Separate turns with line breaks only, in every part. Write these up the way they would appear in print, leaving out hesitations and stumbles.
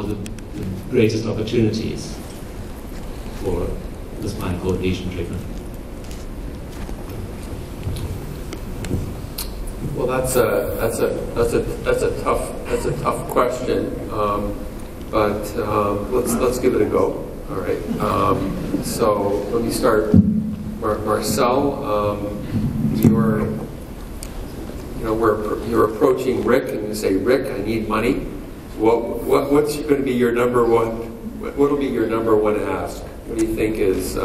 the greatest opportunities for the spinal cord lesion treatment?
Well, that's a tough question, but let's give it a go. All right. So let me start. Marcel, you're approaching Rick, and you say, Rick, I need money. What's going to be your number one? What will be your number one ask? What do you think is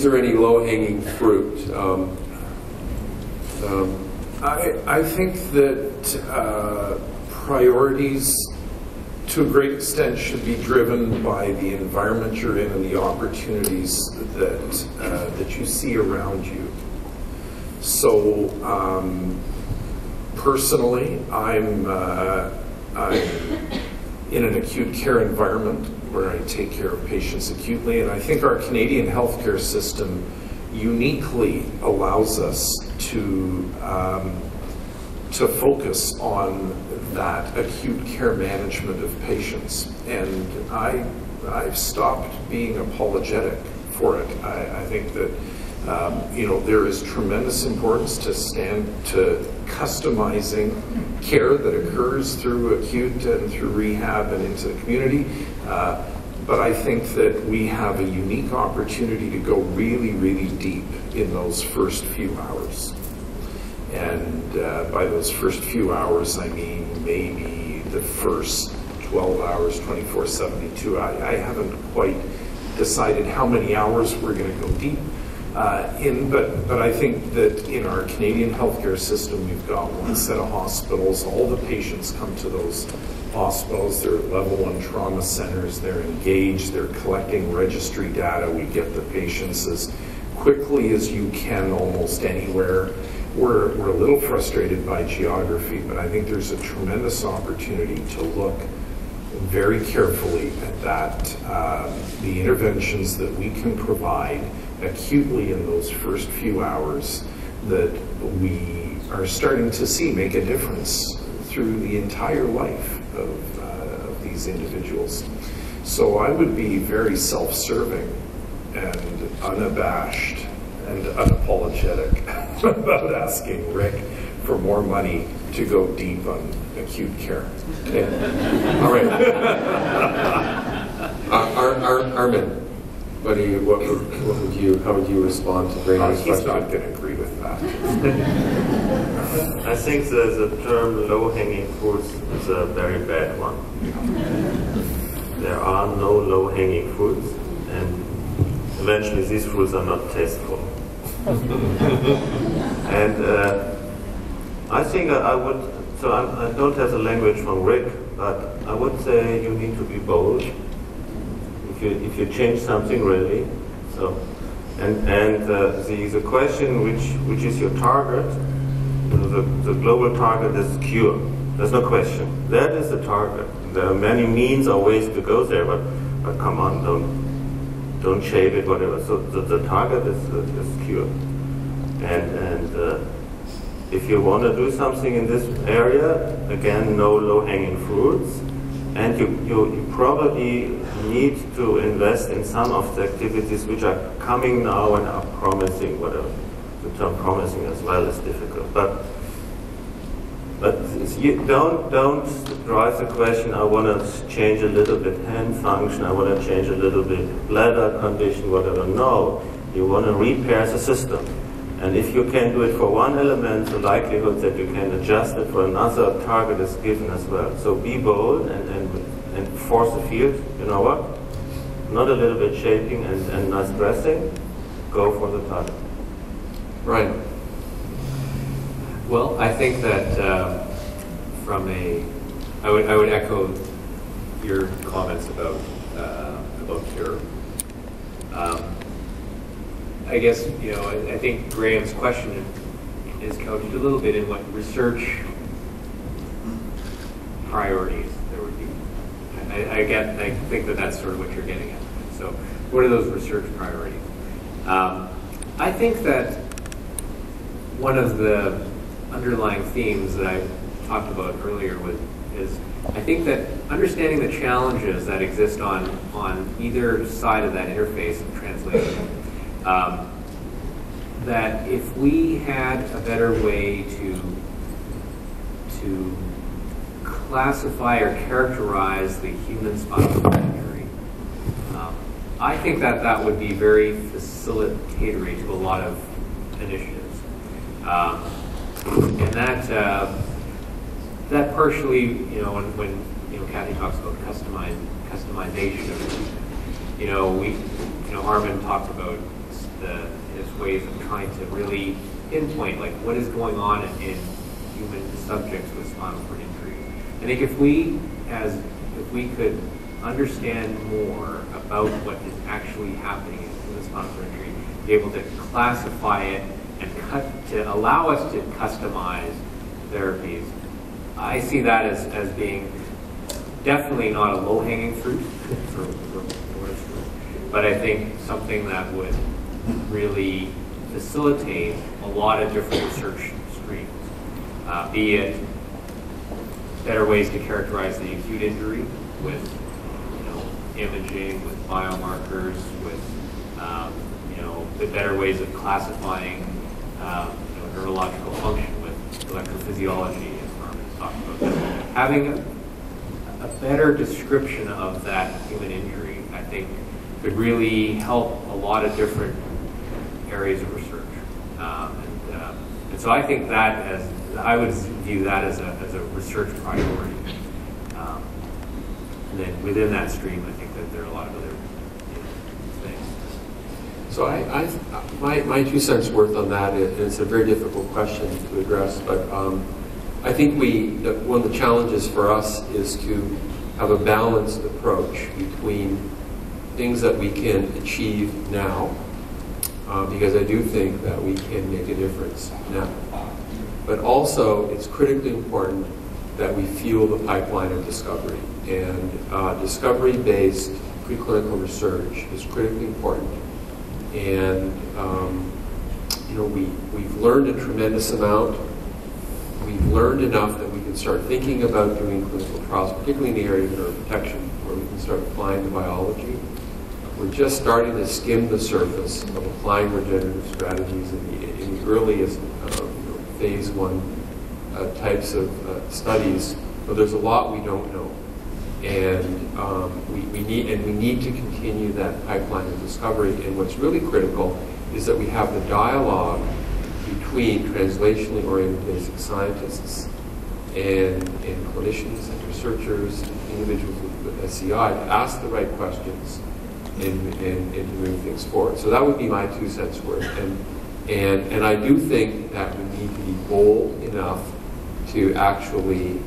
there any low-hanging fruit?
I think that priorities, to a great extent, should be driven by the environment you're in and the opportunities that you see around you. So, personally, I'm in an acute care environment where I take care of patients acutely, and I think our Canadian healthcare system uniquely allows us to focus on that acute care management of patients. And I've stopped being apologetic for it. I think that there is tremendous importance to customizing care that occurs through acute and through rehab and into the community. But I think that we have a unique opportunity to go really, really deep in those first few hours. And by those first few hours, I mean maybe the first 12 hours, 24, 72. I haven't quite decided how many hours we're going to go deep but I think that in our Canadian healthcare system, we've got one set of hospitals. All the patients come to those hospitals. They're level 1 trauma centers. They're engaged. They're collecting registry data. We get the patients as quickly as you can almost anywhere. We're a little frustrated by geography, but I think there's a tremendous opportunity to look very carefully at that, the interventions that we can provide acutely in those first few hours that we are starting to see make a difference through the entire life of these individuals. So I would be very self-serving and unabashed and unapologetic about asking Rick for more money to go deep on acute care. Okay. All right. Armin, how would you respond to Brady's question? He's not going to agree with that.
I think the term low-hanging fruits is a very bad one. There are no low-hanging fruits, and eventually these fruits are not tasteful. And I think I would, so I don't have the language from Rick, but I would say you need to be bold if you change something really. So, and the question which is your target, the global target is cure. There's no question. That is the target. There are many means or ways to go there, but come on, don't shave it, whatever. So the target is cure. And if you want to do something in this area, again, no low-hanging fruits, and you probably need to invest in some of the activities which are coming now and are promising, whatever. The term promising as well is difficult. But you don't drive the question, I want to change a little bit hand function, I want to change a little bit bladder condition, whatever. No, you want to repair the system. And if you can do it for one element, the likelihood that you can adjust it for another target is given as well. So be bold and force the field. You know what? Not a little bit shaping and nice dressing. Go for the target.
Right.
Well, I think that I would echo your comments about cure. I guess, I think Graham's question is couched a little bit in what research priorities there would be. I think that that's sort of what you're getting at. So what are those research priorities? I think that one of the underlying themes that I talked about earlier with is I think that understanding the challenges that exist on either side of that interface of translation, that if we had a better way to classify or characterize the human spinal cord injury, I think that would be very facilitatory to a lot of initiatives. And that partially, when Kathy talks about customization of it, Armin talked about his ways of trying to really pinpoint like what is going on in human subjects with spinal cord injury. I think if we could understand more about what is actually happening in human spinal cord injury, be able to classify it and to allow us to customize therapies, I see that as being definitely not a low-hanging fruit, for what it's worth, but I think something that would really facilitate a lot of different research streams, be it better ways to characterize the acute injury with imaging, with biomarkers, with the better ways of classifying neurological function with electrophysiology, as Armin talked about. Having a better description of that human injury, I think, could really help a lot of different areas of research. And so I think that I would view that as a research priority. And then within that stream, I think that there are a lot of other things.
So my 2 cents worth on that, and it's a very difficult question to address, but I think one of the challenges for us is to have a balanced approach between things that we can achieve now, because I do think that we can make a difference now. But also, it's critically important that we fuel the pipeline of discovery. And discovery-based preclinical research is critically important. And we've learned a tremendous amount. We've learned enough that we can start thinking about doing clinical trials, particularly in the area of neuroprotection, where we can start applying the biology. We're just starting to skim the surface of applying regenerative strategies in the earliest phase 1 types of studies, but there's a lot we don't know. And we need to continue that pipeline of discovery. And what's really critical is that we have the dialogue between translationally oriented basic scientists and clinicians and researchers and individuals with SCI to ask the right questions and to move things forward. So that would be my 2 cents worth. And I do think that we need to be bold enough to actually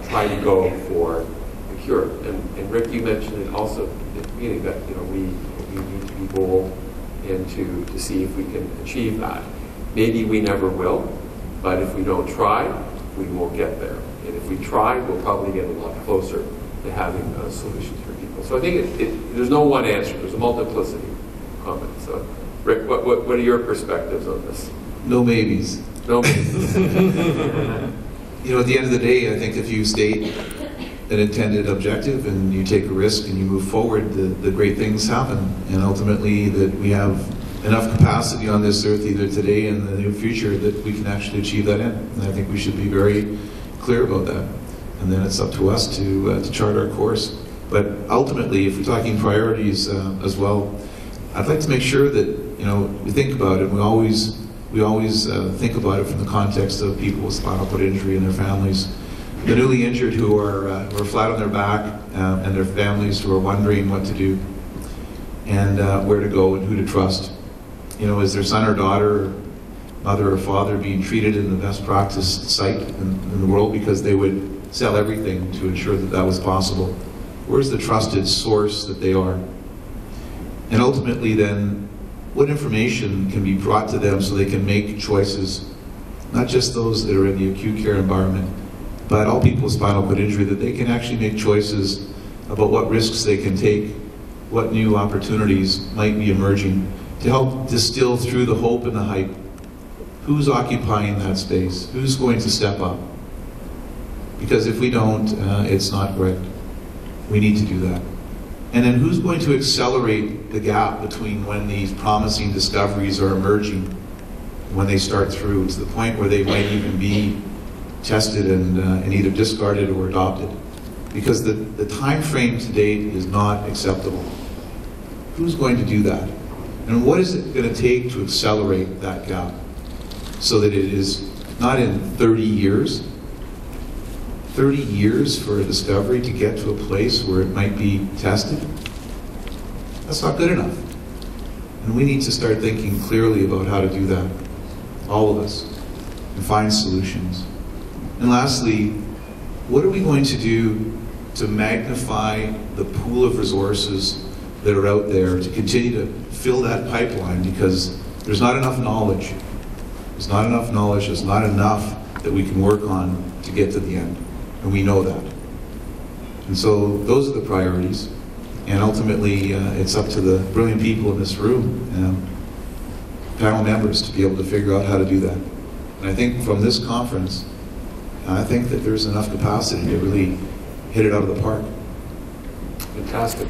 try to go for a cure. And Rick, you mentioned it also at the beginning that we need to be bold and to see if we can achieve that. Maybe we never will, but if we don't try, we won't get there. And if we try, we'll probably get a lot closer to having solutions for people. So I think there's no one answer. There's a multiplicity of comments. So, Rick, what are your perspectives on this?
No maybes.
No maybes.
At the end of the day, I think if you state an intended objective and you take a risk and you move forward, the great things happen. And ultimately that we have enough capacity on this earth, either today and in the near future, that we can actually achieve that end. And I think we should be very clear about that. And then it's up to us to chart our course. But ultimately, if we're talking priorities as well, I'd like to make sure that we think about it. We always think about it from the context of people with spinal cord injury and their families, the newly injured who are flat on their back, and their families who are wondering what to do and where to go and who to trust. Is their son or daughter, mother or father being treated in the best practice site in the world because they would sell everything to ensure that that was possible? Where's the trusted source that they are? And ultimately then, what information can be brought to them so they can make choices, not just those that are in the acute care environment, but all people with spinal cord injury, that they can actually make choices about what risks they can take, what new opportunities might be emerging, to help distill through the hope and the hype. Who's occupying that space? Who's going to step up? Because if we don't, it's not correct. We need to do that. And then who's going to accelerate the gap between when these promising discoveries are emerging, when they start through, to the point where they might even be tested and either discarded or adopted? Because the time frame to date is not acceptable. Who's going to do that? And what is it going to take to accelerate that gap so that it is not in 30 years, 30 years for a discovery to get to a place where it might be tested? That's not good enough. And we need to start thinking clearly about how to do that, all of us, and find solutions. And lastly, what are we going to do to magnify the pool of resources that are out there to continue to fill that pipeline? Because there's not enough knowledge. There's not enough knowledge. There's not enough that we can work on to get to the end. And we know that. And so those are the priorities. And ultimately, it's up to the brilliant people in this room, panel members, to be able to figure out how to do that. And I think from this conference, I think that there's enough capacity to really hit it out of the park.
Fantastic.